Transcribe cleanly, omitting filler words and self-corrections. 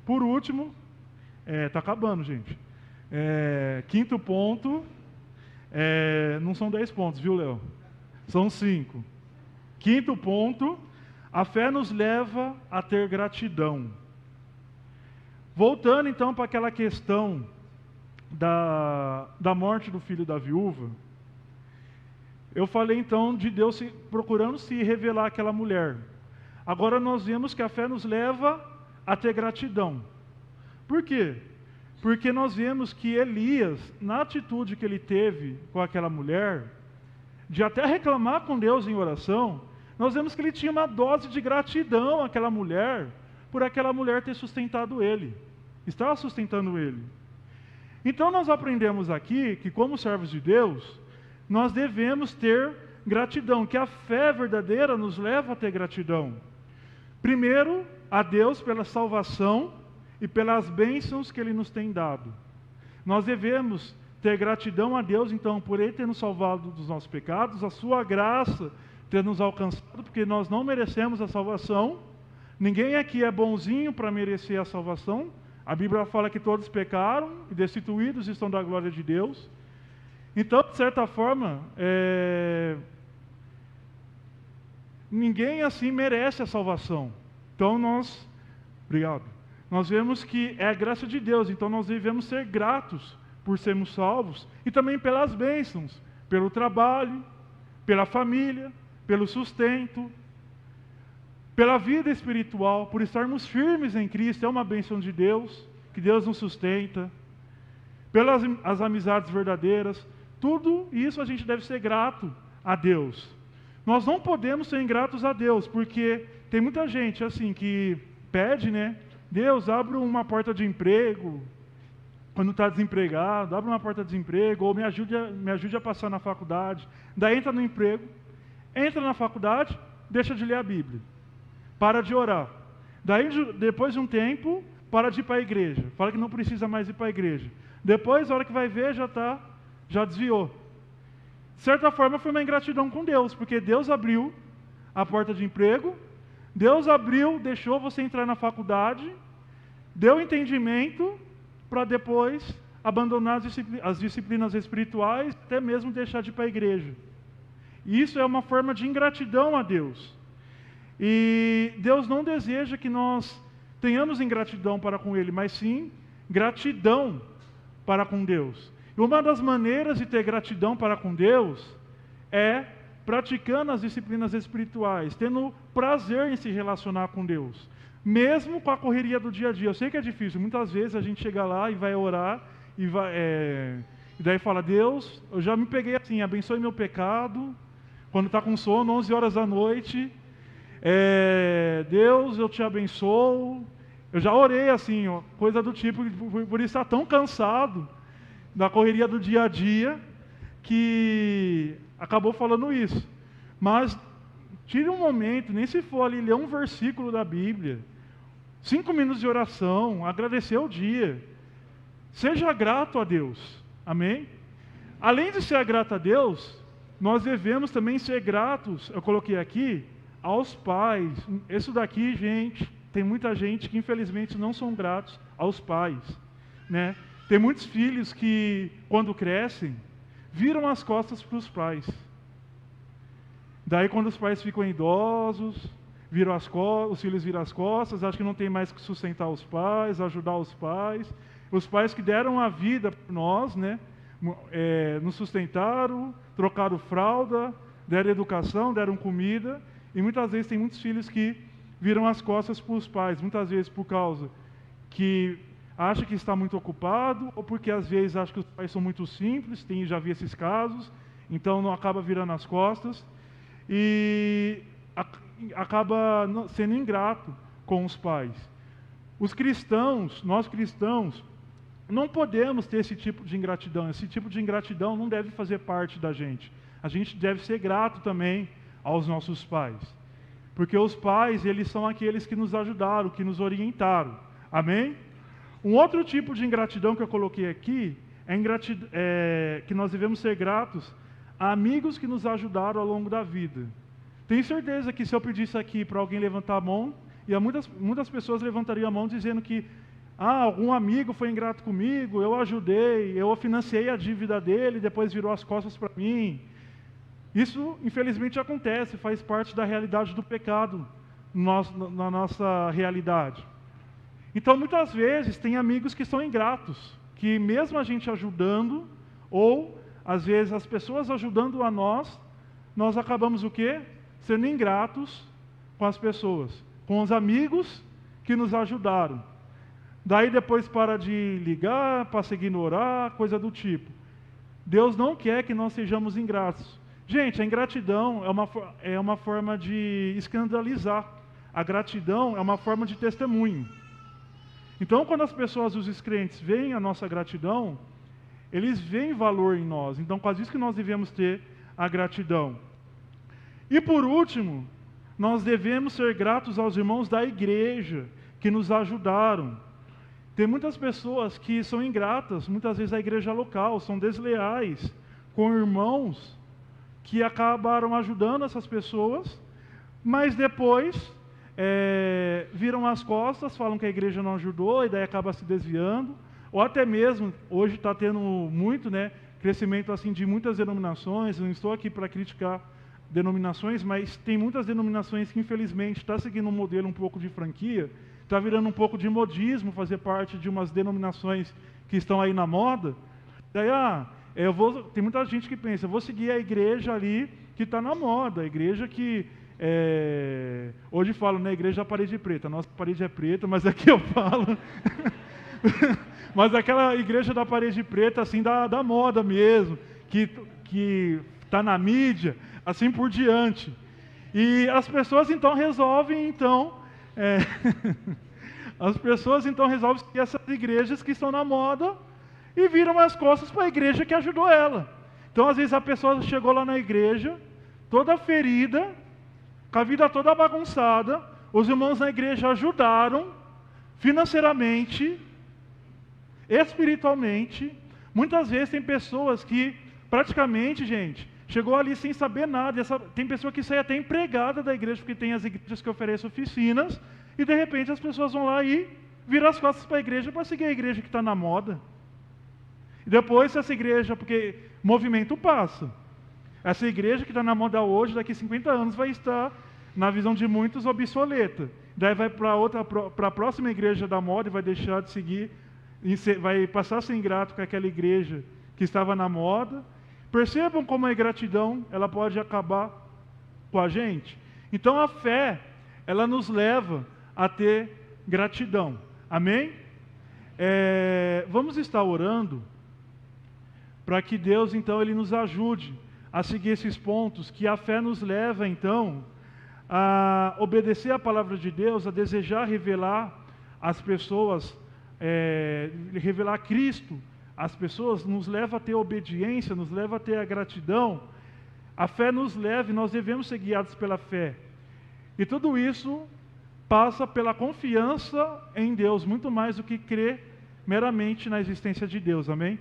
Por último, tá acabando, gente. Quinto ponto, não são 10 pontos, viu, Léo? São 5. Quinto ponto, a fé nos leva a ter gratidão. Voltando então para aquela questão da morte do filho da viúva, eu falei então de Deus procurando se revelar àquela mulher. Agora nós vemos que a fé nos leva a ter gratidão. Por quê? Porque nós vemos que Elias, na atitude que ele teve com aquela mulher, de até reclamar com Deus em oração, nós vemos que ele tinha uma dose de gratidão àquela mulher, por aquela mulher ter sustentado ele. Estava sustentando ele. Então nós aprendemos aqui que, como servos de Deus, nós devemos ter gratidão, que a fé verdadeira nos leva a ter gratidão. Primeiro, a Deus pela salvação e pelas bênçãos que Ele nos tem dado. Nós devemos ter gratidão a Deus, então, por Ele ter nos salvado dos nossos pecados, a Sua graça ter nos alcançado, porque nós não merecemos a salvação. Ninguém aqui é bonzinho para merecer a salvação. A Bíblia fala que todos pecaram e destituídos estão da glória de Deus. Então, de certa forma, ninguém assim merece a salvação. Então nós vemos que é a graça de Deus, então nós devemos ser gratos por sermos salvos e também pelas bênçãos, pelo trabalho, pela família, pelo sustento, pela vida espiritual, por estarmos firmes em Cristo, é uma bênção de Deus, que Deus nos sustenta, pelas as amizades verdadeiras. Tudo isso a gente deve ser grato a Deus. Nós não podemos ser ingratos a Deus, porque tem muita gente assim que pede, né? Deus, abre uma porta de emprego, quando está desempregado, abre uma porta de desemprego, ou me ajude a passar na faculdade. Daí entra no emprego, entra na faculdade, deixa de ler a Bíblia, para de orar. Daí, depois de um tempo, para de ir para a igreja, fala que não precisa mais ir para a igreja. Depois, a hora que vai ver, já desviou. De certa forma, foi uma ingratidão com Deus, porque Deus abriu a porta de emprego, Deus abriu, deixou você entrar na faculdade, deu entendimento para depois abandonar as disciplinas espirituais, até mesmo deixar de ir para a igreja. Isso é uma forma de ingratidão a Deus. E Deus não deseja que nós tenhamos ingratidão para com Ele, mas sim gratidão para com Deus. E uma das maneiras de ter gratidão para com Deus é praticando as disciplinas espirituais, tendo prazer em se relacionar com Deus, mesmo com a correria do dia a dia. Eu sei que é difícil, muitas vezes a gente chega lá e vai orar, e daí fala, Deus, eu já me peguei assim, abençoe meu pecado, quando está com sono, 11 horas da noite, Deus, eu te abençoo. Eu já orei assim, coisa do tipo, por estar tão cansado da correria do dia a dia, que acabou falando isso. Mas tire um momento, nem se for ali ler um versículo da Bíblia, 5 minutos de oração, agradecer o dia. Seja grato a Deus. Amém? Além de ser grato a Deus, nós devemos também ser gratos, eu coloquei aqui, aos pais. Isso daqui, gente, tem muita gente que infelizmente não são gratos aos pais, né? Tem muitos filhos que, quando crescem, viram as costas para os pais. Daí, quando os pais ficam idosos, os filhos viram as costas, acham que não tem mais que sustentar os pais, ajudar os pais. Os pais que deram a vida por nós, né? Nos sustentaram, trocaram fralda, deram educação, deram comida. E muitas vezes tem muitos filhos que viram as costas para os pais, muitas vezes por causa que acha que está muito ocupado, ou porque às vezes acha que os pais são muito simples, já vi esses casos, então não acaba virando as costas, e acaba sendo ingrato com os pais. Nós cristãos, não podemos ter esse tipo de ingratidão. Esse tipo de ingratidão não deve fazer parte da gente. A gente deve ser grato também aos nossos pais. Porque os pais, eles são aqueles que nos ajudaram, que nos orientaram. Amém? Um outro tipo de ingratidão que eu coloquei aqui é que nós devemos ser gratos a amigos que nos ajudaram ao longo da vida. Tenho certeza que se eu pedisse aqui para alguém levantar a mão, muitas pessoas levantariam a mão dizendo que algum amigo foi ingrato comigo, eu ajudei, eu financiei a dívida dele, depois virou as costas para mim. Isso, infelizmente, acontece, faz parte da realidade do pecado na nossa realidade. Então, muitas vezes, tem amigos que são ingratos, que mesmo a gente ajudando, ou, às vezes, as pessoas ajudando a nós acabamos o quê? Sendo ingratos com as pessoas, com os amigos que nos ajudaram. Daí depois para de ligar, passa a ignorar, coisa do tipo. Deus não quer que nós sejamos ingratos. Gente, a ingratidão é uma forma de escandalizar. A gratidão é uma forma de testemunho. Então, quando as pessoas, os descrentes, veem a nossa gratidão, eles veem valor em nós. Então, quase isso que nós devemos ter a gratidão. E por último, nós devemos ser gratos aos irmãos da igreja que nos ajudaram. Tem muitas pessoas que são ingratas, muitas vezes a igreja local, são desleais com irmãos que acabaram ajudando essas pessoas, mas depois viram as costas, falam que a igreja não ajudou e daí acaba se desviando, ou até mesmo, hoje está tendo muito, crescimento assim de muitas denominações. Não estou aqui para criticar denominações, mas tem muitas denominações que infelizmente está seguindo um modelo um pouco de franquia, está virando um pouco de modismo, fazer parte de umas denominações que estão aí na moda. Daí, tem muita gente que pensa, eu vou seguir a igreja ali que está na moda, a igreja que, hoje falo, né, igreja da parede preta. Nossa parede é preta, mas aqui eu falo, mas aquela igreja da parede preta, assim, da moda mesmo, que está na mídia, assim por diante. E as pessoas então resolvem, as pessoas então resolvem seguir essas igrejas que estão na moda e viram as costas para a igreja que ajudou ela. Então, às vezes, a pessoa chegou lá na igreja, toda ferida, com a vida toda bagunçada, os irmãos na igreja ajudaram financeiramente, espiritualmente. Muitas vezes tem pessoas que, praticamente, gente, chegou ali sem saber nada. Tem pessoa que sai até empregada da igreja, porque tem as igrejas que oferecem oficinas, e de repente as pessoas vão lá e viram as costas para a igreja para seguir a igreja que está na moda. E depois essa igreja, porque movimento passa. Essa igreja que está na moda hoje, daqui a 50 anos, vai estar, na visão de muitos, obsoleta. Daí vai para a próxima igreja da moda e vai deixar de seguir, vai passar a ser ingrato com aquela igreja que estava na moda. Percebam como a ingratidão, ela pode acabar com a gente. Então a fé, ela nos leva a ter gratidão. Amém? Vamos estar orando para que Deus, então, Ele nos ajude a seguir esses pontos, que a fé nos leva, então, a obedecer a palavra de Deus, a desejar revelar às pessoas, revelar Cristo. As pessoas nos leva a ter obediência, nos leva a ter a gratidão. A fé nos leva e nós devemos ser guiados pela fé. E tudo isso passa pela confiança em Deus, muito mais do que crer meramente na existência de Deus, amém?